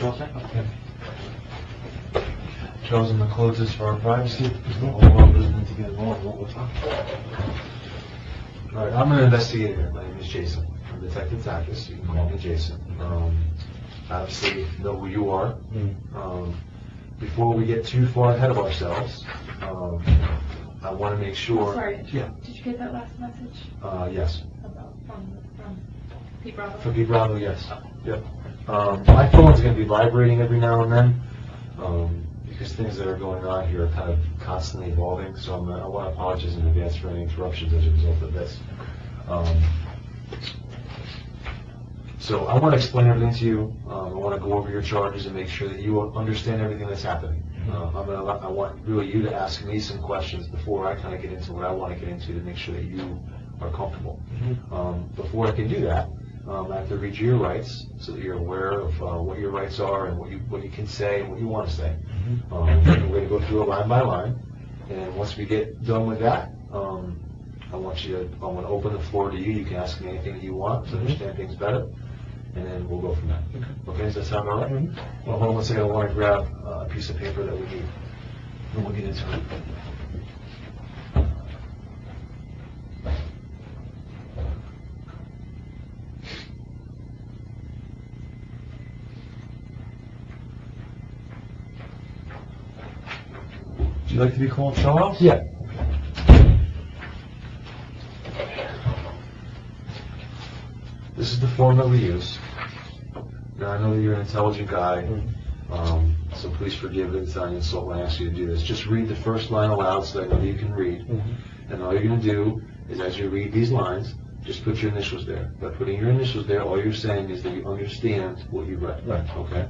Charles? Okay. Charles, I'm going to close this for our privacy, because all of our business need to get involved in what we're talking about. All right, I'm an investigator. My name is Jason. I'm Detective Takis. You can call me Jason. Obviously, you know who you are. Before we get too far ahead of ourselves, I want to make sure... Sorry, Yeah. Did you get that last message? Yes. About from Pete Bravo? For Pete Bravo, yes. Yep. My phone's going to be vibrating every now and then, because things that are going on here are kind of constantly evolving, so I want to apologize in advance for any interruptions as a result of this. So I want to explain everything to you. I want to go over your charges and make sure that you understand everything that's happening. I want really you to ask me some questions before I kind of get into what I want to get into to make sure that you are comfortable. Before I can do that, I have to read you your rights so that you're aware of what your rights are and what you can say and what you want to say. We're going to go through it line by line, and once we get done with that, I want to open the floor to you. You can ask me anything that you want to understand things better, and then we'll go from there. Okay, does that sound all right? Well, hold on one second. I want to grab a piece of paper that we need, and we'll get into it. Would you like to be called Charles? Yeah. This is the form that we use. Now, I know that you're an intelligent guy, so please forgive it. It's not an insult when I ask you to do this. Just read the first line aloud so I know that you can read. And all you're going to do is, as you read these lines, just put your initials there. By putting your initials there, all you're saying is that you understand what you read. Right. Okay?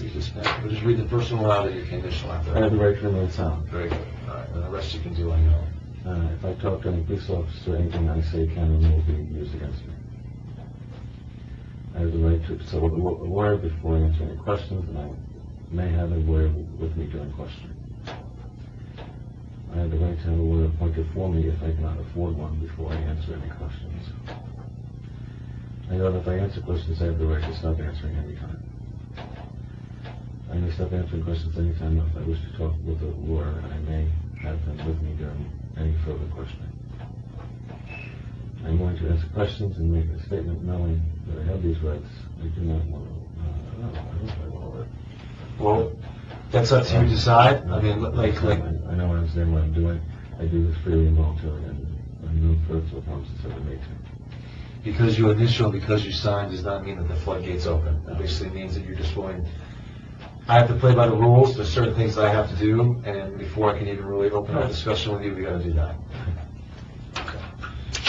You just read the first one aloud and you can initial after that. I have the right to remain silent. Very good. All right. And the rest you can do on your own. If I talk to any police officer, anything I say can and will be used against me. I have the right to consult with a lawyer before I answer any questions, and I may have a lawyer with me during questioning. I have the right to have a lawyer appointed for me if I cannot afford one before I answer any questions. I know that if I answer questions, I have the right to stop answering any time. I may stop answering questions anytime if I wish to talk with a lawyer, and I may have them with me during any further questioning. I'm going to answer questions and make a statement knowing that I have these rights. I do not want to, I don't want to. Well, that's up to you to decide. I mean, like I know I understand what I'm doing. I do this freely and voluntarily, and no threats or promises have been made to me. Because you initial, because you signed, does not mean that the floodgates open. It basically means that you're just going, I have to play by the rules. There's certain things that I have to do, and before I can even really open a discussion with you, we got to do that.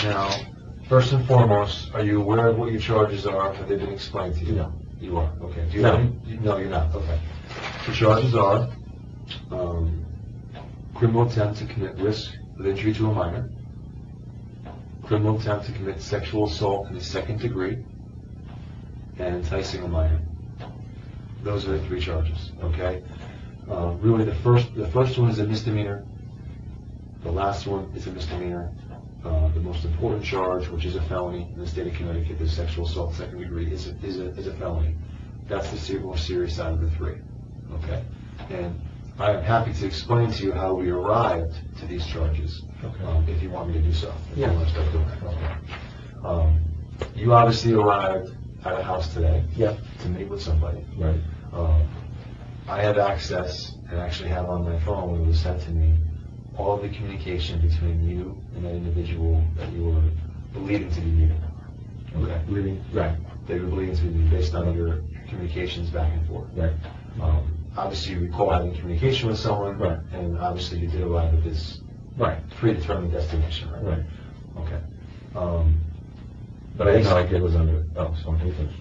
Now, first and foremost, are you aware of what your charges are? Have they been explained to you? No. You are? Okay. Do you No. No, you're not. Okay. The charges are criminal attempt to commit risk of injury to a minor, criminal attempt to commit sexual assault in the second degree, and enticing a minor. Those are the three charges. Okay. Really, the first one is a misdemeanor. The last one is a misdemeanor. The most important charge, which is a felony in the state of Connecticut, the sexual assault second degree, is a felony. That's the more serious side of the three. Okay? And I am happy to explain to you how we arrived to these charges, if you want me to do so. If you want to start doing that. Okay. You obviously arrived at a house today to meet with somebody. Right. I have access, and actually have on my phone when it was sent to me, all of the communication between you and that individual that you were believing to be meeting. Okay. Believing? Right. They were believing to be meeting based on your communications back and forth. Right. Obviously, you recall having communication with someone, right, and obviously you did arrive at this predetermined destination, right? Right. Okay. But I didn't know it was under.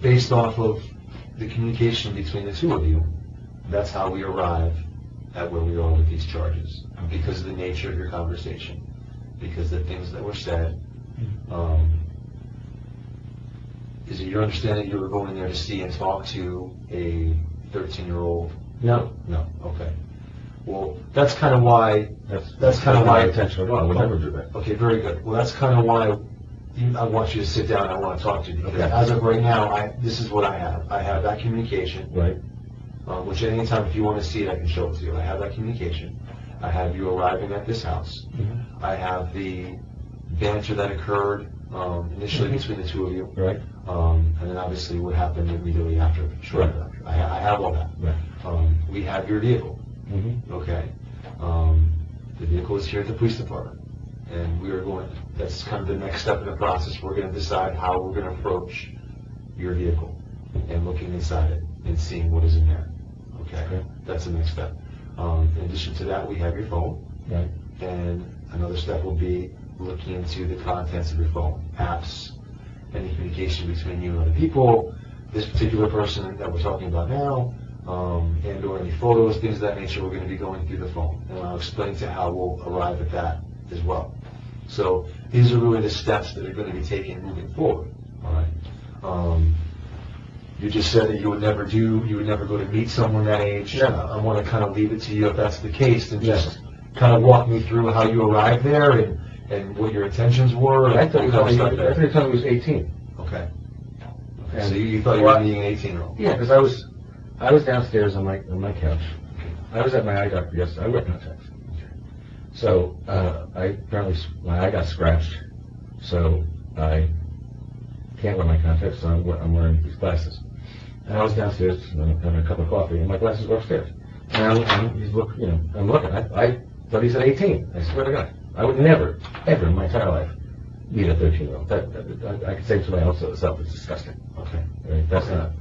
Based off of the communication between the two of you, that's how we arrive at where we are with these charges, because of the nature of your conversation, because the things that were said. Is it your understanding you were going there to see and talk to a 13-year-old? No. No. Okay. Well, that's kind of why. That's kind of why. Intentional. I would never do that. Okay. Very good. Well, that's kind of why I want you to sit down, I want to talk to you. Okay. As of right now, this is what I have. I have that communication, Right. which at any time, if you want to see it, I can show it to you. I have that communication. I have you arriving at this house. Mm-hmm. I have the banter that occurred initially between the two of you, Right. and then obviously what happened immediately after. Right. I have all that. Right. We have your vehicle. Mm-hmm. Okay. The vehicle is here at the police department, and we are going. That's kind of the next step in the process. We're going to decide how we're going to approach your vehicle and looking inside it and seeing what is in there. Okay. Okay. That's the next step. In addition to that, we have your phone. Right. And another step will be looking into the contents of your phone, apps, any communication between you and other people, this particular person that we're talking about now, and or any photos, things of that nature. We're going to be going through the phone, and I'll explain to how we'll arrive at that as well. So these are really the steps that are going to be taken moving forward. All right. You just said that you would never go to meet someone that age. Yeah. I want to kind of leave it to you if that's the case, and just kind of walk me through how you arrived there and what your intentions were. I thought he and was kind of only, stuff I thought he told me he was 18. Okay. And- So you thought you were meeting an 18-year-old? Yeah, because I was downstairs on my couch. I was at my eye doctor yesterday. I wear contacts. So my eye got scratched. So I can't wear my contacts. So I'm wearing these glasses. And I was downstairs having a cup of coffee, and my glasses were upstairs. And I'm looking. I thought he said 18. I swear to God, I would never, ever in my entire life meet a 13-year-old. I could say to my own self, it's disgusting. Okay. Right? That's not,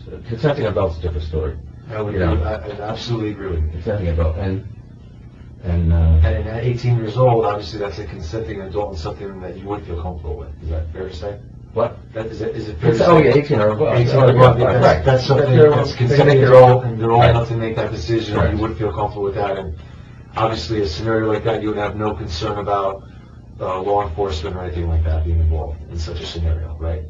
So consenting adult's a different story. I would You know. I absolutely agree with you. Consenting adult, and And at 18 years old, obviously that's a consenting adult and something that you would feel comfortable with. Is that fair to say? what? Is it fair to say? Oh yeah, 18 or above. 18 or above, yeah, Right. that's something They're- that's they consenting make their adult, own- and they're old Right. enough to make that decision, and Correct. you would feel comfortable with that. And obviously, a scenario like that, you would have no concern about law enforcement or anything like that being involved in such a scenario, right?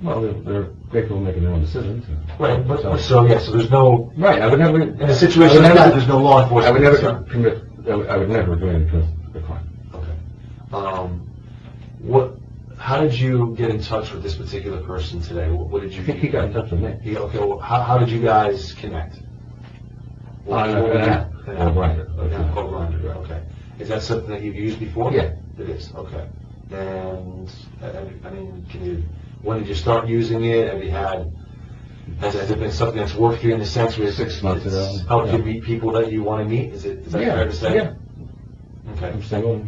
Well, they're capable of making their own decisions. Right, but so there's no, Right, I would never. in a situation like that, there's no law enforcement. I would never concern. commit. I would never do anything to the crime. Okay. How did you get in touch with this particular person today? What did you? I think he got in touch with me. Okay. Well, how did you guys connect? On an app. On Grindr. An app called Grindr. Okay. Is that something that you've used before? Yeah. It is. Okay. And I mean, when did you start using it? Have you had? Has it been something that's worked for you in the sense where 6 months it's ago. helped you Yeah. meet people that you want to meet? Is that fair to say? Yeah. Okay. I'm single.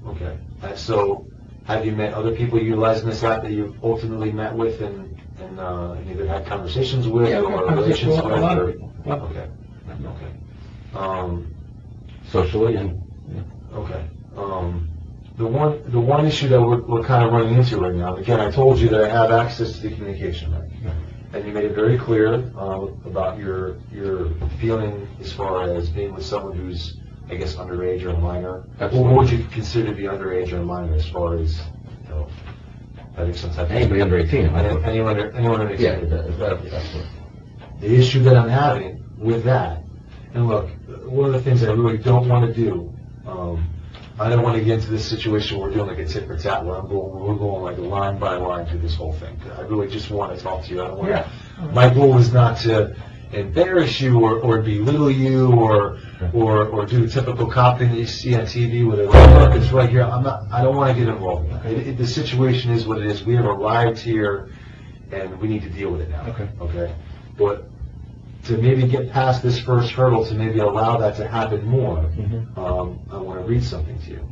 Okay. So, have you met other people utilizing this app that you've ultimately met with and either had conversations with Yeah, or conversations relations with with? a lot of or- people. Okay. Socially and. Okay. The one issue that we're kind of running into right now. Again, I told you that I have access to the communication, right? And you made it very clear about your feeling as far as being with someone who's, I guess, underage or a minor. Absolutely. What would you consider to be underage or a minor as far as, having some type of... Anybody under 18. Anyone under 18. Yeah, absolutely. The issue that I'm having with that, and look, one of the things I really don't want to do, I don't want to get into this situation where we're doing like a tit for tat, where we're going like line by line through this whole thing. I really just want to talk to you. I don't want Yeah. My goal is not to embarrass you or belittle you or do the typical cop thing that you see on TV with look, it's right here. I don't want to get involved. The situation is what it is. We have arrived here, and we need to deal with it now. Okay. But to maybe get past this first hurdle, to maybe allow that to happen more, I want to read something to you,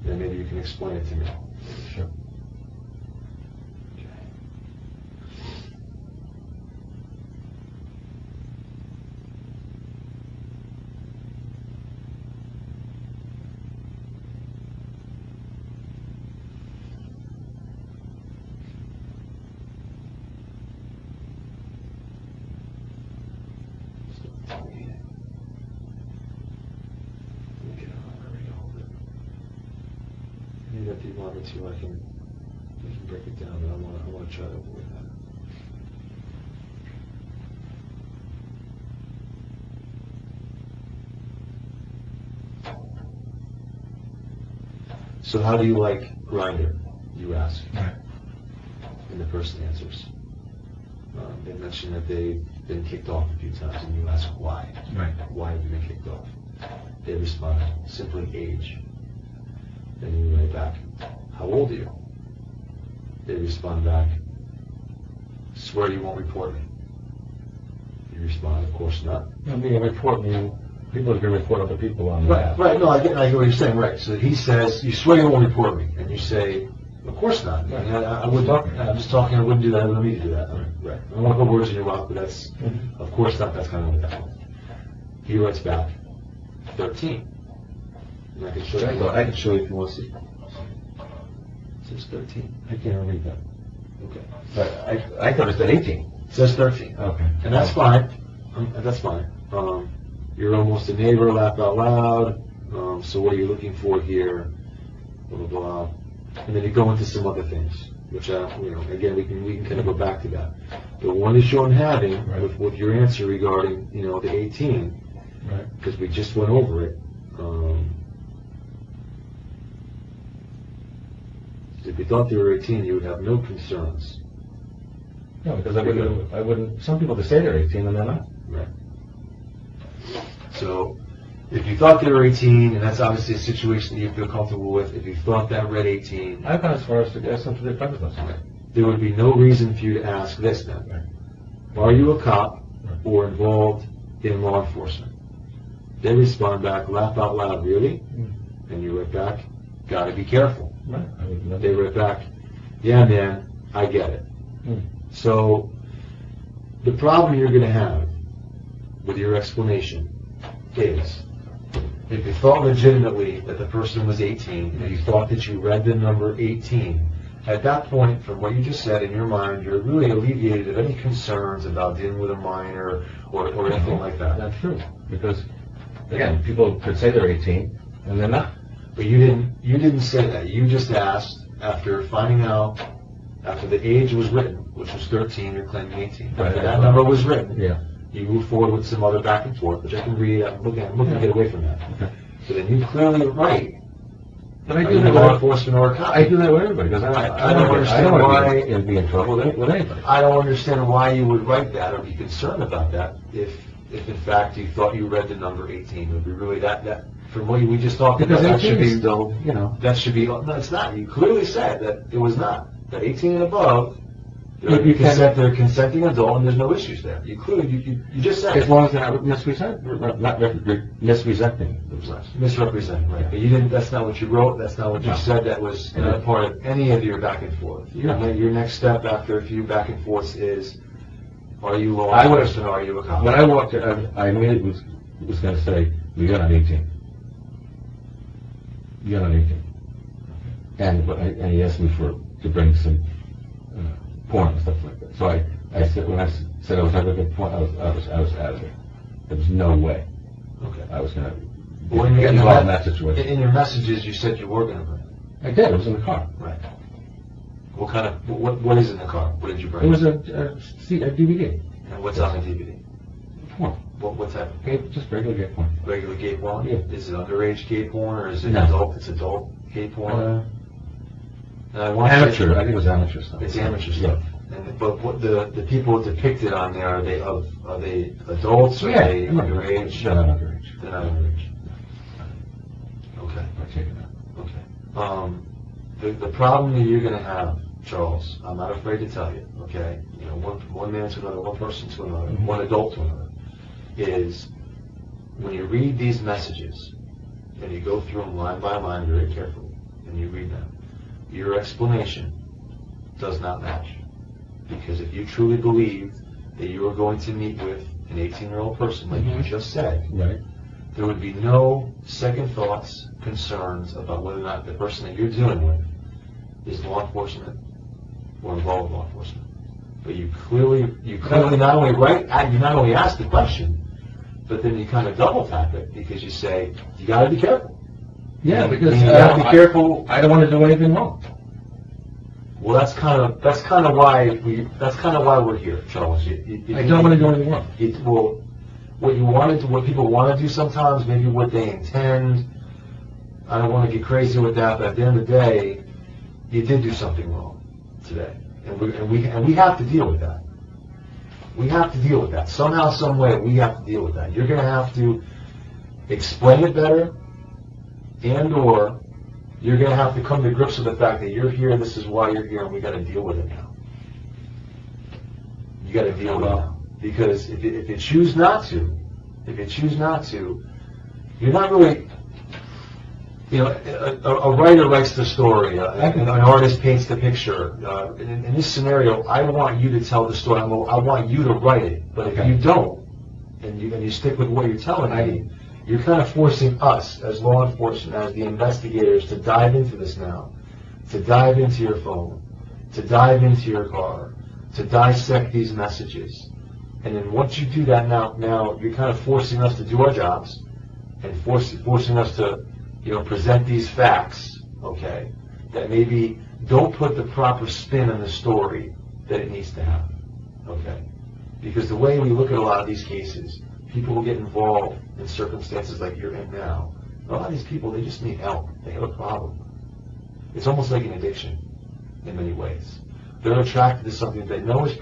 and maybe you can explain it to me. Sure. Maybe if you want me to, I can break it down, but I want to try to avoid that. So how do you like Grindr? you ask, Right. and the person answers. They mention that they've been kicked off a few times, and you ask why. Right. Why have you been kicked off? They respond, simply age. Then you write back, how old are you? They respond back, swear you won't report me. You respond, of course not. I mean, people are going to report other people on Right, right, no, I get what you're saying, right. So he says, you swear you won't report me, and you say, of course not. Right. I wouldn't, I'm just talking, I wouldn't do that, I wouldn't need to do that. Right. I don't want to put words in your mouth, but that's, of course not, that's kind of what that was. He writes back, 13. And I can show you. I can show you if you want to see. It says 13. I can't read that. Okay. But I thought it said 18. It says 13. Okay. And that's fine. That's fine. You're almost a neighbor, laugh out loud. So what are you looking for here? Blah, blah, blah. And then you go into some other things, which, again, we can kind of go back to that. The one issue I'm having Right. with your answer regarding, the 18, Right. because we just went over it, if you thought they were 18, you would have no concerns. No, because I wouldn't, some people just say they're 18 and they're not. Right. So, if you thought they were 18, and that's obviously a situation that you feel comfortable with, if you thought that read 18, I've gone as far as to ask them for their driver's license. there would be no reason for you to ask this then. Right. Are you a cop or involved in law enforcement? They respond back, laugh out loud, really? And you write back, gotta be careful. Right. I would never. They write back, yeah man, I get it. So, the problem you're gonna have with your explanation is, if you thought legitimately that the person was 18, and you thought that you read the number 18, at that point, from what you just said in your mind, you're really alleviated of any concerns about dealing with a minor or anything like that. That's true, because, again, people could say they're 18 and they're not. But you didn't say that. You just asked, after finding out, after the age was written, which was 13, you're claiming 18. Right. After that number was written, Yeah. you move forward with some other back and forth, which I can read. I'm looking to get away from that. Okay. So then you clearly write, But I are do you that law with, enforcement or a cop? I do that with everybody, because I don't understand want why- to be in trouble with anybody. I don't understand why you would write that or be concerned about that if in fact you thought you read the number 18. It would be really that from what we just talked Because about, that 18 should be is still, you know. That should be, no, it's not. You clearly said that it was not. That 18 and above, You can- they're a consenting adult and there's no issues there. You clearly, you just said As it. long as they're not misrepresenting themselves. Misrepresenting, right? But you didn't, that's not what you wrote, that's not what you No. said, that was not part of any of your back and forth. Your next step after a few back and forths is, are you law I would've- enforcement or are you a cop? When I walked in, I immediately was going to say, you got an 18. You got an 18. And he asked me to bring some porn and stuff like that. So I said, when I said I was having a good porn, I was out of there. There was no way Okay. I was going Well, to get involved in that situation. In your messages, you said you were going to bring it. I did. It was in the car. Right. What kind of, what is in the car? What did you bring? It was a DVD. And what's on the DVD? Porn. What's that? Just regular gay porn. Regular gay porn? Yeah. Is it underage gay porn or is it No. adult? It's adult gay porn? And I want Amateur. I think it was amateur stuff. It's amateur stuff. And, but what the people depicted on there, are they adults or are they underage? They're not underage. They're not underage. Okay. I take it out. Okay. The problem that you're going to have, Charles, I'm not afraid to tell you, okay? You know, one man to another, one person to another, one adult to another, is when you read these messages and you go through them line by line very carefully and you read them, your explanation does not match. Because if you truly believed that you were going to meet with an 18-year-old person, like you just said, Right. there would be no second thoughts, concerns about whether or not the person that you're dealing with is law enforcement or involved in law enforcement. But you clearly not only ask the question, but then you kind of double tap it because you say, you gotta be careful. Yeah, because you gotta be careful. I don't want to do anything wrong. Well, that's kind of why we're here, Charles. I don't want to do anything wrong. What people want to do sometimes, maybe what they intend. I don't want to get crazy with that, but at the end of the day, you did do something wrong today, and we have to deal with that. We have to deal with that somehow, some way. We have to deal with that. You're going to have to explain it better, and/or you're going to have to come to grips with the fact that you're here. This is why you're here, and we got to deal with it now. You got to deal with it now, because if you choose not to, you're not really. You know, a writer writes the story, an artist paints the picture. In this scenario, I want you to tell the story. I want you to write it. But if you don't, and you stick with what you're telling me, you're kind of forcing us, as law enforcement, as the investigators, to dive into this now, to dive into your phone, to dive into your car, to dissect these messages. And then once you do that, now you're kind of forcing us to do our jobs, and forcing us to, you know, present these facts, okay, that maybe don't put the proper spin on the story that it needs to have, okay? Because the way we look at a lot of these cases, people will get involved in circumstances like you're in now. A lot of these people, they just need help. They have a problem. It's almost like an addiction in many ways. They're attracted to something they know is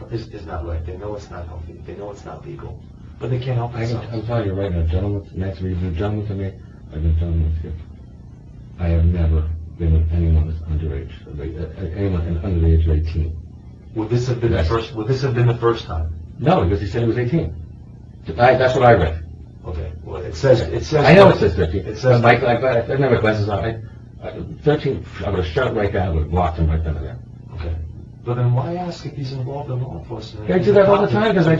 not right. They know it's not healthy. They know it's not legal. But they can't help themselves. I'm telling you right now, gentlemen, next week, you've been a gentleman to me, I've been a gentleman with you. I have never been with anyone that's underage, anyone under the age of 18. Would this have been the first? Would this have been the first time? No, because he said he was 18. That's what I read. Okay. Well, it says. I know it says 15. It says. I didn't have my glasses on. 13. I would have shut it right down. I would have blocked him right then and there. Okay. But then why ask if he's involved in law enforcement? I do that all the time because I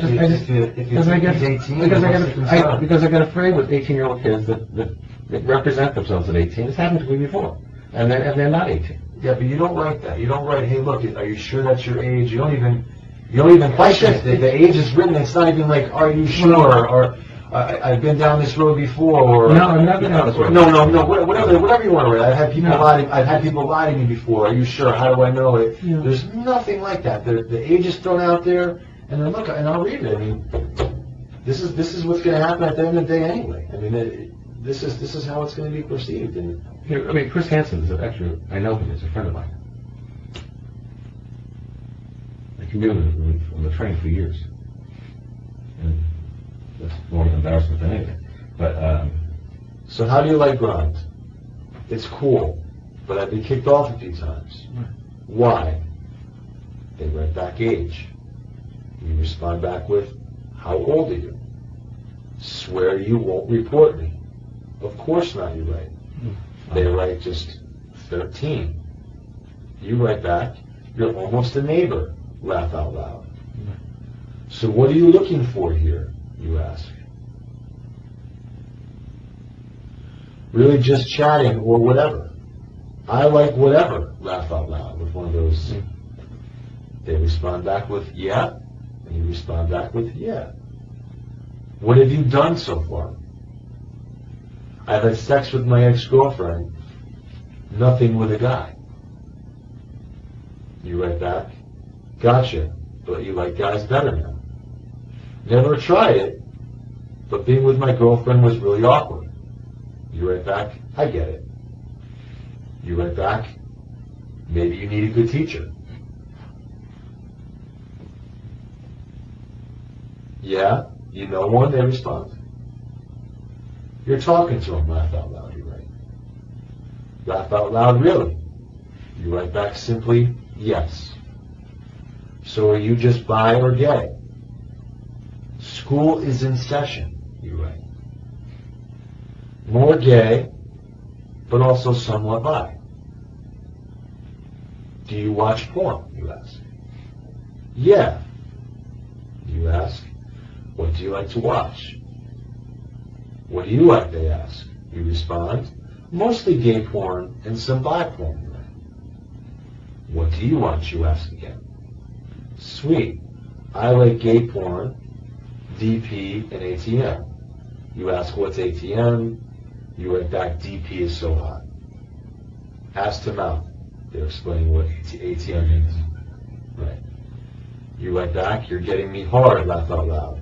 get afraid with 18-year-old kids that represent themselves at 18. It's happened to me before, and they're not 18. Yeah, but you don't write that. You don't write, hey, look, are you sure that's your age? You don't even question it. The age is written. It's not even like, are you sure? Or I've been down this road before. Or no, I've not been down this road. No. Whatever you want to write. I've had people lie to me before. Are you sure? How do I know it? Yeah. There's nothing like that. The age is thrown out there, and then look, and I'll read it. I mean, this is what's going to happen at the end of the day anyway. I mean, this is how it's going to be perceived. And here, I mean, Chris Hansen is actually, I know him. He's a friend of mine. I commuted with him on the train for years. And that's more of an embarrassment than anything. But so how do you like Grind? It's cool, but I've been kicked off a few times. Why? They write back age. You respond back with, how old are you? Swear you won't report me. Of course not, you write. They write just 13. You write back, you're almost a neighbor. Laugh out loud. So what are you looking for here, you ask? Really just chatting or whatever. I like whatever. Laugh out loud with one of those. They respond back with, yeah. And you respond back with, yeah. What have you done so far? I've had sex with my ex-girlfriend. Nothing with a guy. You write back, gotcha, but you like guys better now. Never tried it, but being with my girlfriend was really awkward. You write back, I get it. You write back, maybe you need a good teacher. Yeah, you know one, they respond. You're talking to them, laugh out loud, you write. Laugh out loud, really? You write back simply, yes. So are you just bi or gay? School is in session, you write. More gay, but also somewhat bi. Do you watch porn, you ask. Yeah. You ask, what do you like to watch? What do you like, they ask. You respond, mostly gay porn and some bi porn. What do you watch, you ask again. Sweet. I like gay porn, DP, and ATM. You ask, what's ATM? You write back, DP is so hot. Ass to mouth. They're explaining what ATM means. Right. You write back, you're getting me hard, laugh out loud.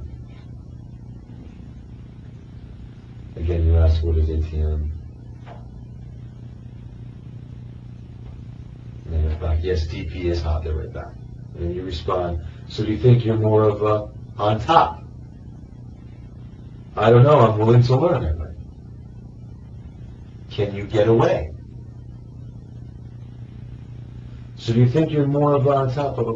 Again, you ask, what is ATM? And they write back, yes, DP is hot, they're right back. And then you respond, so do you think you're more of a on top? I don't know, I'm willing to learn it. Can you get away? So do you think you're more of on top of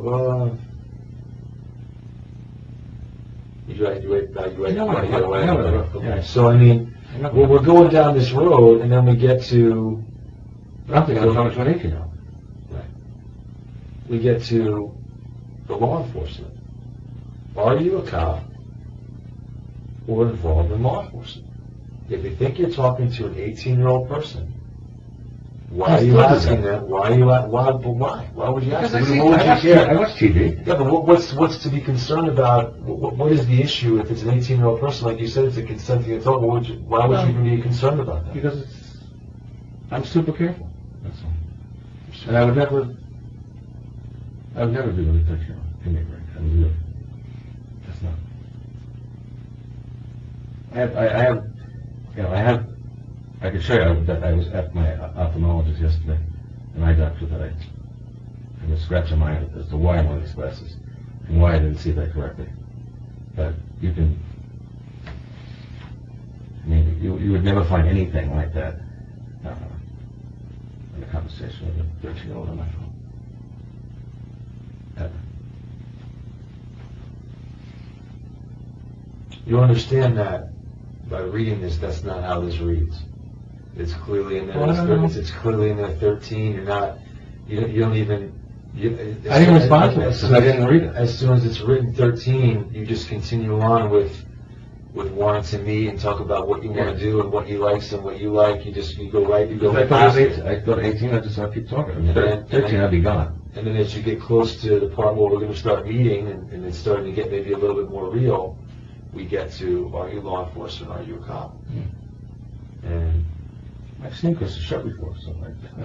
you right, No, want to get away. no, Okay. yeah. So I mean, we're going down this road, and then we get to I'm thinking of how much 18 now. we get to the law enforcement. Are you a cop or involved in law enforcement? If you think you're talking to an 18-year-old person, why are you asking them? Why would you ask them? What would you care? I watch TV. Yeah, but what's to be concerned about? What is the issue if it's an 18-year-old person? Like you said, it's a consenting adult. Why would you even be concerned about that? Because I'm super careful. That's all. And I would never do what a 13-year-old. Give me a break. I would do it. That's not. I could show you that I was at my ophthalmologist yesterday, an eye doctor that I was scratching my head as to why I'm wearing these glasses and why I didn't see that correctly. But you can, I mean, you would never find anything like that in a conversation with a 13-year-old on my phone. Ever. You understand that by reading this, that's not how this reads. It's clearly in there. It's clearly in there. 13. You're not. You don't even. I didn't respond to it because I didn't read it. As soon as it's written 13, you just continue on with wants and me and talk about what you want to do and what he likes and what you like. You go right. You go I right thought past it it. was 18. I thought 18. I just keep talking. I mean, And 13, I'd be gone. And then as you get close to the part where we're going to start meeting and it's starting to get maybe a little bit more real, we get to, are you law enforcement, are you a cop? And I've seen Chris' show before, so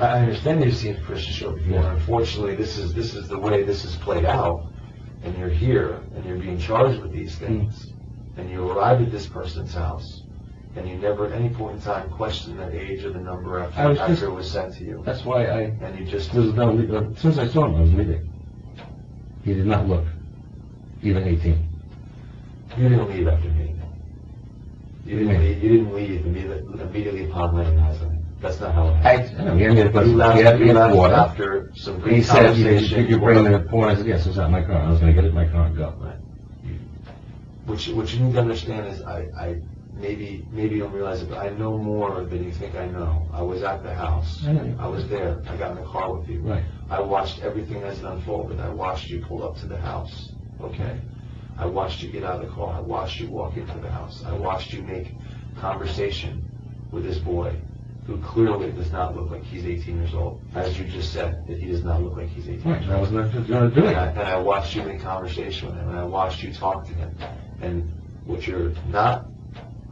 I understand you've seen Chris's show before. Yeah. Unfortunately, this is the way this is played out, and you're here, and you're being charged with these things, and you arrive at this person's house, and you never at any point in time question the age or the number after it was sent to you. that's why And you just, as soon as I saw him, I was leaving. He did not look even 18. you didn't leave after meeting him. You didn't leave immediately upon laying eyes on him. That's not how it happened. He had me You left water. after some He great said, conversation. you bring the porn. I said, yes, it's out in my car. I was going to get it in my car and go. What you need to understand is I maybe you don't realize it, but I know more than you think I know. I was at the house. I know. I was there. I got in the car with you. Right. I watched everything as it unfolded. I watched you pull up to the house. Okay. I watched you get out of the car. I watched you walk into the house. I watched you make conversation with this boy who clearly does not look like he's 18 years old. As you just said, that he does not look like he's 18 Right, years I old. was not going to do it. And I watched you make conversation with him, and I watched you talk to him. And what you're not,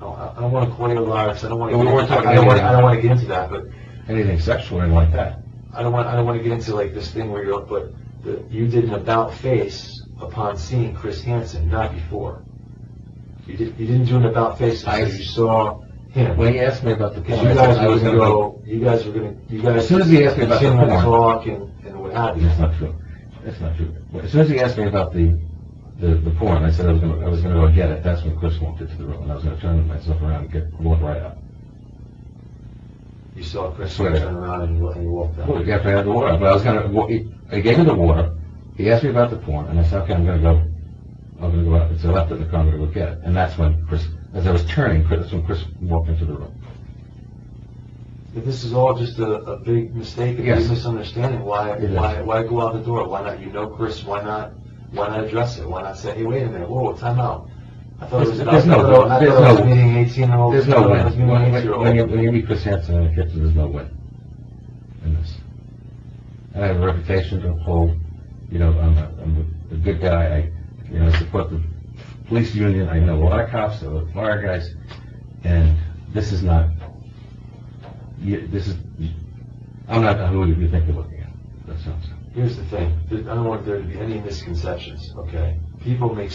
I don't want to call you a liar, because I don't want to. No, we weren't talking I don't anything. want to get into that, but Anything sexual or anything like that. I don't want to get into like this thing where you're. But you did an about face upon seeing Chris Hansen, not before. You didn't do an about face until you saw him. When he asked me about the Because porn, I was going to go. You guys As soon as he asked me about the continue to porn. talk and what have you. That's not true. That's not true. As soon as he asked me about the porn, I said I was going to go get it. That's when Chris walked into the room, and I was going to turn myself around and walk right out. You saw Chris Swear turn around and you walked out. Well, after I had the water, but I was going to. I gave him the water. He asked me about the porn, and I said, "Okay, I'm going to go out." So I left it in the car. I'm going to go get it, and that's when Chris, as I was turning, that's when Chris walked into the room. If this is all just a big mistake, a Yes. big misunderstanding, why It is. why go out the door? Why not? You know Chris. Why not address it? Why not say, hey, wait a minute, whoa, time out. I thought it was There's no meeting 18-year-olds. There's no win. Meeting 18-year-olds. When you meet Chris Hansen in the kitchen, there's no win in this. And I have a reputation to uphold. You know, I'm a good guy. I support the police union. I know a lot of cops, a lot of fire guys, and this is not. I'm not who you think you're looking at. That sounds. Here's the thing. I don't want there to be any misconceptions, okay? People make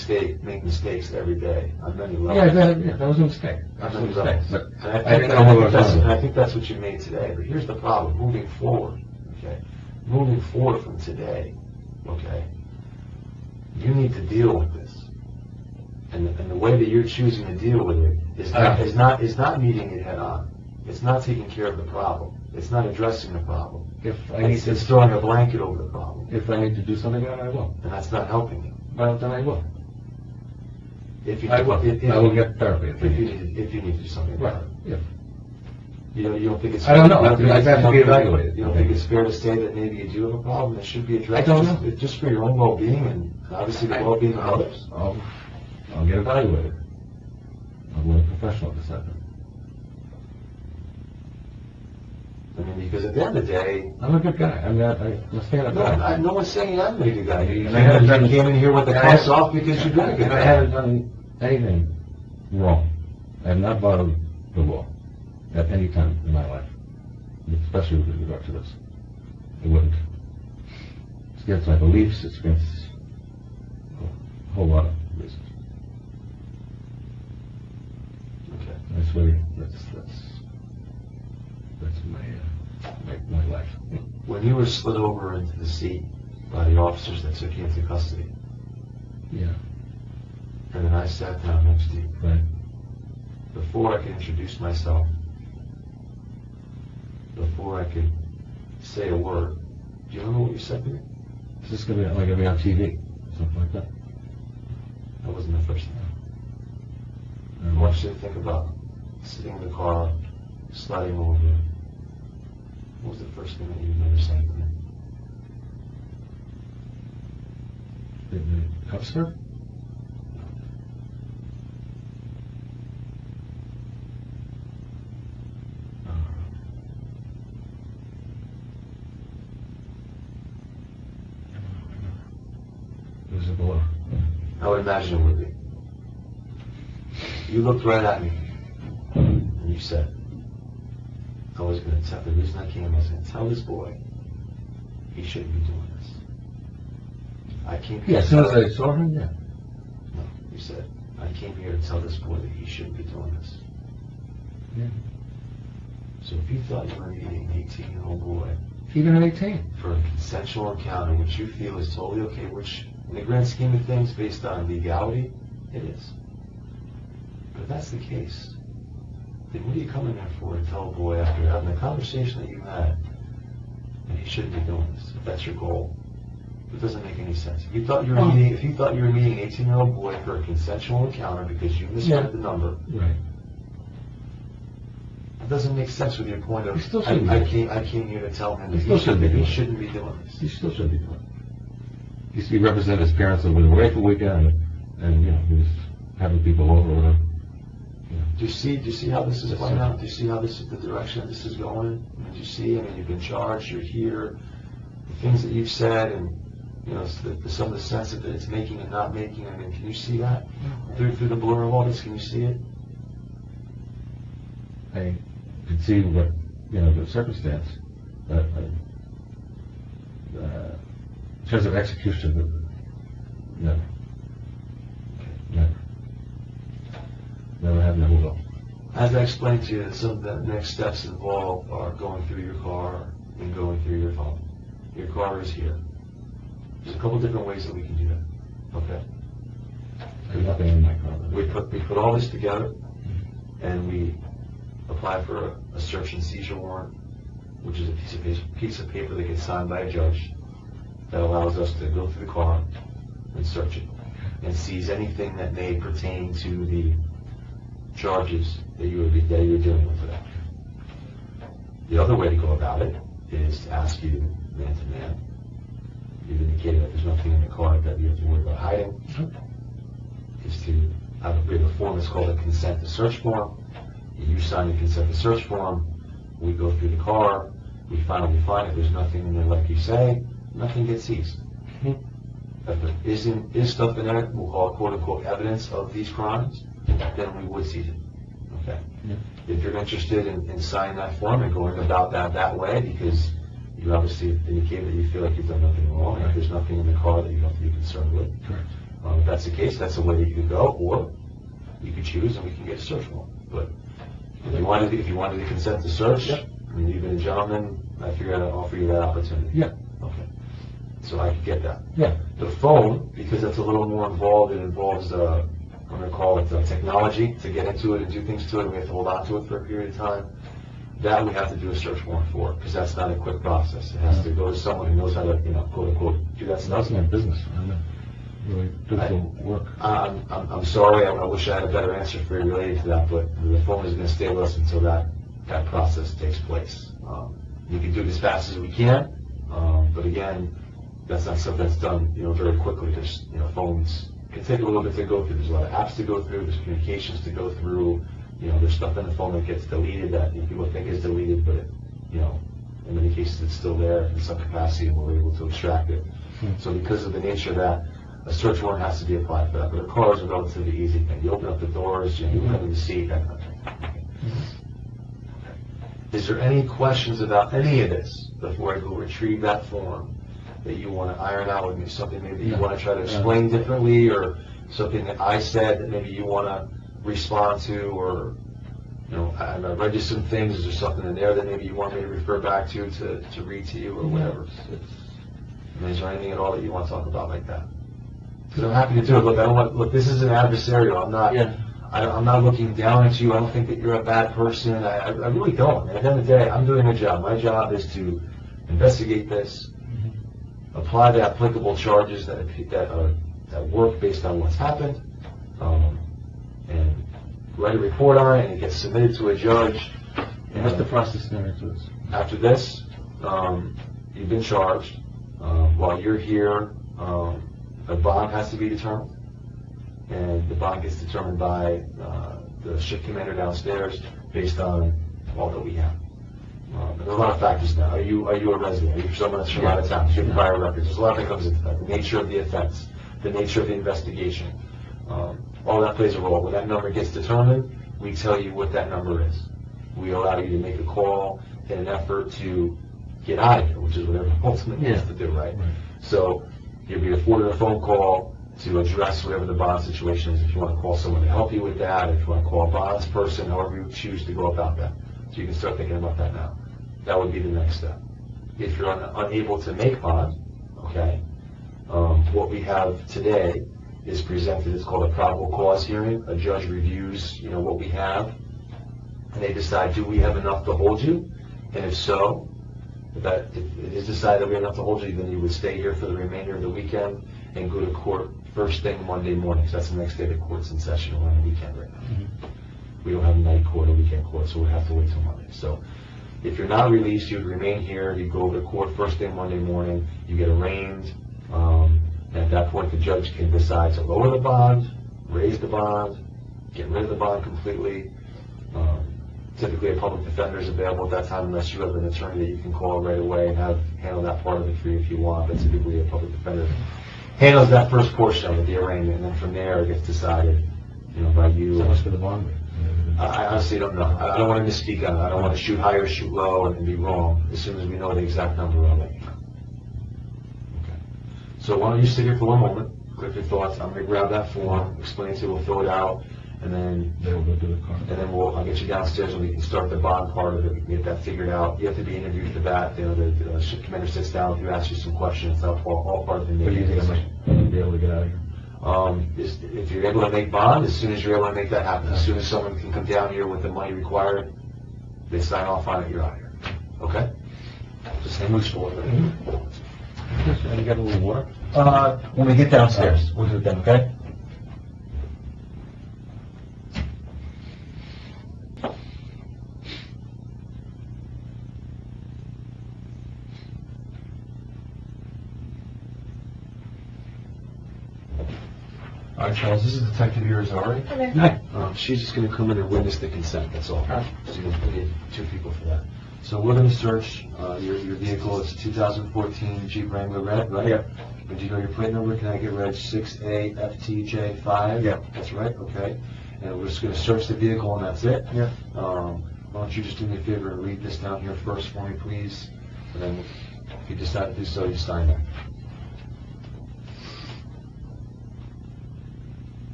mistakes every day on many levels. Yeah, that was a mistake. That On was a many mistake. levels. But And I didn't know what I was and doing. I think that's what you made today. But here's the problem. Moving forward, okay? moving forward from today, okay, you need to deal with this. And the way that you're choosing to deal with it is not meeting it head on. It's not taking care of the problem. It's not addressing the problem. If I need It's, to, it's throwing a blanket over the problem. if I need to do something about it, I will. And that's not helping you. Well, then I will. If you, I will. if- I will get therapy if I If you need to. need, if you need to do something Right, about it. if. You don't think it's... I don't know. you think I it's- have to be you don't think- evaluated. You don't think it's fair to say that maybe you do have a problem that should be addressed? I don't know. Just for your own well-being and obviously the well-being of others? I'll get evaluated. I'll go to a professional to decide that. I mean, because at the end of the day, I'm a good guy. I'm a stand up no, guy. no one's saying I'm a good guy. You And I haven't done- came in here with the and I cuffs haven't- off because you've been a good And I guy. haven't done anything wrong. I have not violated the law at any time in my life, especially with regard to this. I wouldn't. It's against my beliefs, it's against a whole lot of reasons. Okay. That's really, that's my life. When you were slid over into the seat by the officers that took you into custody, Yeah, and then I sat down next to you, right. before I could introduce myself, before I could say a word, do you remember what you said to me? Is this gonna be on TV, something like that? That wasn't the first thing. I want you to think about sitting in the car, sliding over. What was the first thing that you remember saying to me? The officer? It was a blow. I would imagine it would be. You looked right at me, and you said, I was going to tell, the reason I came, I was going to tell this boy he shouldn't be doing this. I came here Yeah, as to soon as tell- I saw him, yeah. No, you said, I came here to tell this boy that he shouldn't be doing this. Yeah. So if you thought you were meeting an 18-year-old boy Even at 18. for a consensual encounter, which you feel is totally okay, which in the grand scheme of things, based on legality, it is. But if that's the case, then what are you coming there for to tell a boy after having a conversation that you had that he shouldn't be doing this, if that's your goal? It doesn't make any sense. If you thought you were meeting, if you thought you were meeting an 18-year-old boy for a consensual encounter because you misread Yeah. the number, Right. it doesn't make sense with your point of, You still shouldn't be. I came here to tell him You that still shouldn't be he doing it. shouldn't be doing this. He still should be doing it. He used to be representing his parents over the away for the weekend, and he was having people over with him. Do you see how this is playing out? Do you see how this is the direction that this is going? I mean, do you see? I mean, you've been charged. You're here. The things that you've said, and some of the sense that it's making and not making. I mean, can you see that through the blur of all this? Can you see it? I could see what, the circumstance, but in terms of execution, never. Never. Never have, never will. As I explained to you, some of the next steps involved are going through your car and going through your phone. Your car is here. There's a couple different ways that we can do that. Okay. There's nothing in my car. We put all this together, and we apply for a search and seizure warrant, which is a piece of paper that gets signed by a judge that allows us to go through the car and search it and seize anything that may pertain to the charges that you were dealing with today. The other way to go about it is to ask you man to man. You've indicated that there's nothing in the car that you have to worry about hiding. Is to have a form that's called a consent to search form. You sign the consent to search form. We go through the car. We finally find it. There's nothing in there, like you say. Nothing gets seized. If there is stuff in there, we'll call it quote unquote evidence of these crimes, then we would seize it. Okay. Yeah. If you're interested in signing that form and going about that way, because you obviously indicated that you feel like you've done nothing wrong, and there's nothing in the car that you have to be concerned with. Correct. If that's the case, that's the way that you could go, or you could choose and we can get a search warrant. But if you wanted to consent to search, I mean, you've been a gentleman, I figured I'd offer you that opportunity. Yeah. so I can get that. Yeah. The phone, because that's a little more involved, it involves, I'm going to call it technology to get into it and do things to it, and we have to hold on to it for a period of time. That we have to do a search warrant for, because that's not a quick process. It has to go to someone who knows how to, quote unquote, do that So stuff. that's my business. I know. Really difficult work. I'm sorry, I wish I had a better answer for you related to that, but the phone is going to stay with us until that process takes place. We can do it as fast as we can, but again, that's not something that's done, very quickly. There's, phones can take a little bit to go through. There's a lot of apps to go through. There's communications to go through. There's stuff in the phone that gets deleted that people think is deleted, but in many cases it's still there in some capacity, and we're able to extract it. So because of the nature of that, a search warrant has to be applied for that. But a car is a relatively easy thing. You open up the doors, you look under the seat, that kind of thing. Is there any questions about any of this before I go retrieve that form that you want to iron out with me? Something maybe you want to try to explain differently, or something that I said that maybe you want to respond to, or I read you some things. Is there something in there that maybe you want me to refer back to read to you, or whatever? Is there anything at all that you want to talk about like that? Because I'm happy to do it. Look, this is an adversarial. I'm not looking down at you. I don't think that you're a bad person. I really don't. And at the end of the day, I'm doing a job. My job is to investigate this, apply the applicable charges that work based on what's happened, and write a report on it, and it gets submitted to a judge. And what's the process there after this? After this, you've been charged. While you're here, a bond has to be determined, and the bond gets determined by the shift commander downstairs based on all that we have. And there's a lot of factors now. Are you a resident? Are you someone that's from out of town? Do you have prior records? There's a lot that comes into that. The nature of the offense, the nature of the investigation, all that plays a role. When that number gets determined, we tell you what that number is. We allow you to make a call in an effort to get out of here, which is what everyone ultimately wants to do, right? So you'll be afforded a phone call to address whatever the bond situation is. If you want to call someone to help you with that, if you want to call a bonds person, however you choose to go about that. So you can start thinking about that now. That would be the next step. If you're unable to make bond, okay, what we have today is presented. It's called a probable cause hearing. A judge reviews, what we have, and they decide, do we have enough to hold you? And if so, if it is decided that we have enough to hold you, then you would stay here for the remainder of the weekend and go to court first thing Monday morning. So that's the next day the court's in session. We're on the weekend right now. We don't have a night court or weekend court, so we have to wait till Monday. So if you're not released, you would remain here. You go over to court first thing Monday morning. You get arraigned. And at that point, the judge can decide to lower the bond, raise the bond, get rid of the bond completely. Typically, a public defender is available at that time, unless you have an attorney that you can call right away and handle that part of it for you if you want. But typically, a public defender handles that first portion of it, the arraignment, and then from there, it gets decided, by you. So much for the bond rate. I honestly don't know. I don't want to misspeak on it. I don't want to shoot high or shoot low and be wrong. As soon as we know the exact number of it. Okay. So why don't you sit here for one moment, collect your thoughts. I'm going to grab that form, explain it to you, we'll fill it out, and then They will go to the car. I'll get you downstairs and we can start the bond part of it. We can get that figured out. You have to be interviewed for that. The shift commander sits down with you, asks you some questions. That's all part of the But you think I might be able to get out of here? If you're able to make bond, as soon as you're able to make that happen, as soon as someone can come down here with the money required, they sign off on it, you're out of here. Okay? Just hang loose for it. And you got a little water? When we get downstairs, we'll do it then, okay? All right, Charles, this is Detective Irizarry. Okay. She's just going to come in and witness the consent, that's all. So you need two people for that. So we're going to search your vehicle. It's a 2014 Jeep Wrangler Red, right? Yeah. Did you know your plate number? Can I get reg 6AFTJ5? Yeah. That's right, okay. And we're just going to search the vehicle and that's it? Yeah. Why don't you just do me a favor and read this down here first for me, please? And then if you decide to do so, you sign that.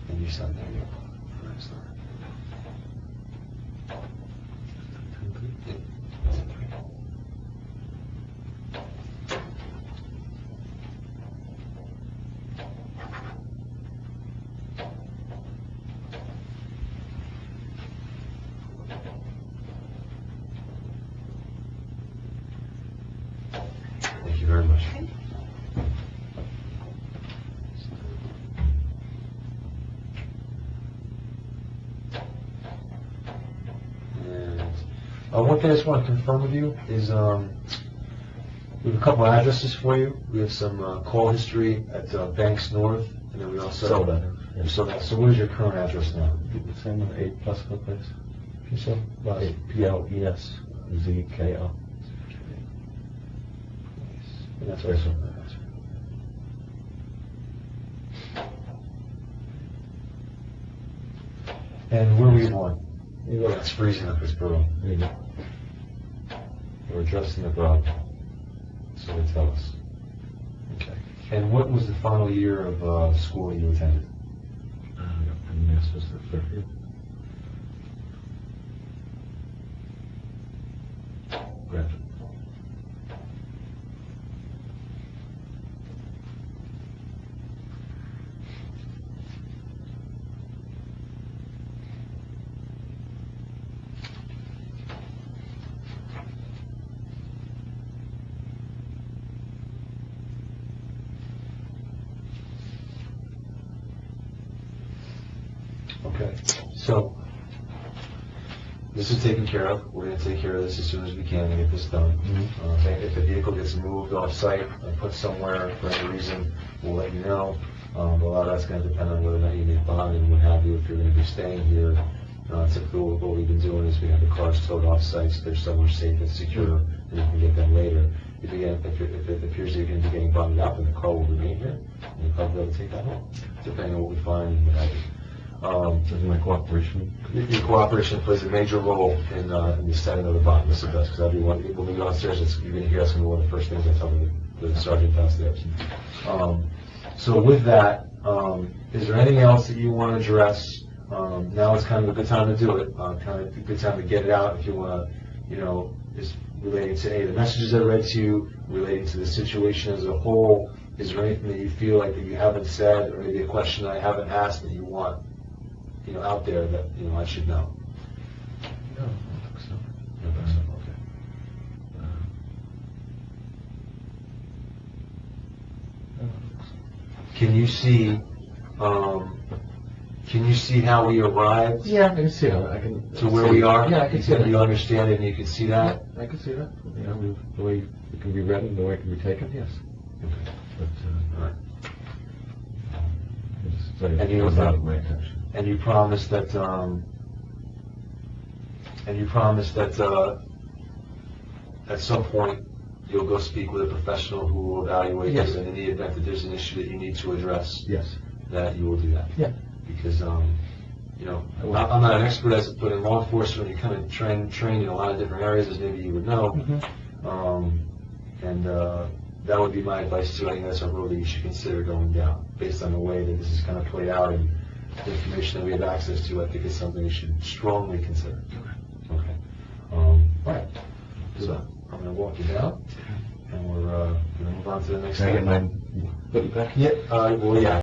And you sign there. Thank you very much. And one thing I just want to confirm with you is we have a couple of addresses for you. We have some call history at Banks North, and then we also Saw that. You saw that. So what is your current address now? The same with 8 Plesko Place? You said? 8 Pleszko. And that's Yes, sir. And where were you born? Yeah, it's freezing up this borough. There you go. We're addressing the problem, so they tell us. Okay. And what was the final year of school you attended? I got my master's at Fairfield. Graduate. Okay. So, this is taken care of. We're going to take care of this as soon as we can and get this done. Okay, if the vehicle gets moved off-site and put somewhere for any reason, we'll let you know. But a lot of that's going to depend on whether or not you need bond and what have you. If you're going to be staying here, typically what we've been doing is we have the cars towed off-site so they're somewhere safe and secure, and you can get them later. If it appears that you're going to be getting bonded up, then the car will remain here, and you'll probably be able to take that home, depending on what we find and what have you. Doesn't my cooperation? Your cooperation plays a major role in the setting of the bond. This does, because when we go downstairs, you're going to hear us, and one of the first things I tell the sergeant downstairs. So with that, is there anything else that you want to address? Now is kind of a good time to do it. Kind of a good time to get it out if you want to, is relating to the messages I read to you, relating to the situation as a whole. Is there anything that you feel like that you haven't said, or maybe a question I haven't asked that you want? Out there that, I should know. No, I don't think so. I don't think so, okay. I don't think so. Can you see how we arrived Yeah, I can see it. I can. to where we are? Yeah, I can see that. You understand it and you can see that? I can see that. The way it can be read and the way it can be taken, yes. Okay. But, All right. And you was out of my attention. And you promised that, at some point, you'll go speak with a professional who will evaluate Yes. this, and in the event that there's an issue that you need to address, Yes. that you will do that. Yeah. Because, I'm not an expert as but in law enforcement, you kind of train in a lot of different areas, as maybe you would know. And that would be my advice too. I think that's a road that you should consider going down, based on the way that this is kind of played out and the information that we have access to. I think it's something you should strongly consider. Okay. All right. So I'm going to walk you down, and we're going to move on to the next Can I get thing. my, put it back? Yeah. Well, yeah.